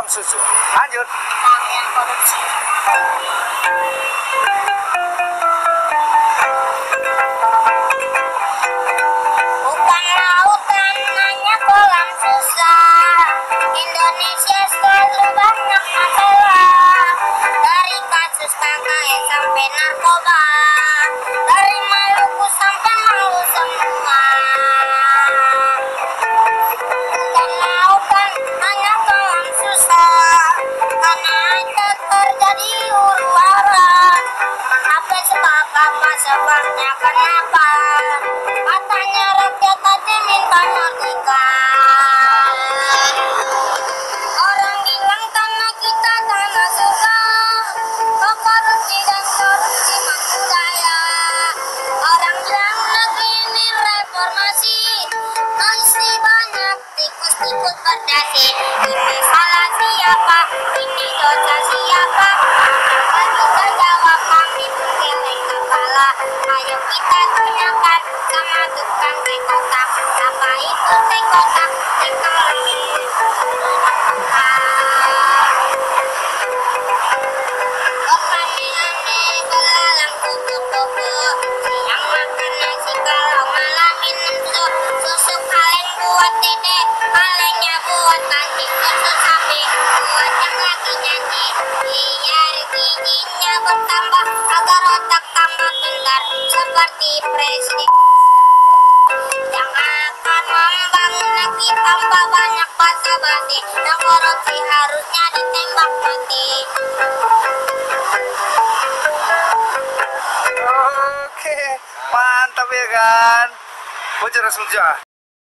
kolam susu. Lanjut. Yang korupsi. Bukan lautan, hanya kolam susah. Indonesia selalu banyak masalah. Dari kasus KKN sampai narkoba, dari Maluku sampai Malu semua. Bukan lautan, hanya kolam susah. Karena ada terjadi huru-hara. Apa sebab, apa sebabnya, kenapa? Katanya rakyat aja minta merdeka. Orang bilang tanah kita tanah surga. Korupsi dan korupsi budaya. Orang bilang negeri ini reformasi. Isi banyak tikus-tikus berdasi. Ini salah siapa? Ini dosa siapa? Kalau bisa jawab kami geleng kepala. Ayo kita tanyakan sama tukang teh kotak. Apa itu teh kotak? Teknologi. Aneh-aneh belalang kupu-kupu. Siang makan nasi kalau malam minum susu. Kaleng buat dede, kalengnya buat nanti. Susu sapi buat yang lagi nyanyi. Biar giginya bertambah agar otak tambah pintar seperti presiden yang akan membangun negeri tanpa banyak basa-basi. Yang korupsi harusnya ditembak mati. Oke, mantap ya kan. Bocor Rasulullah.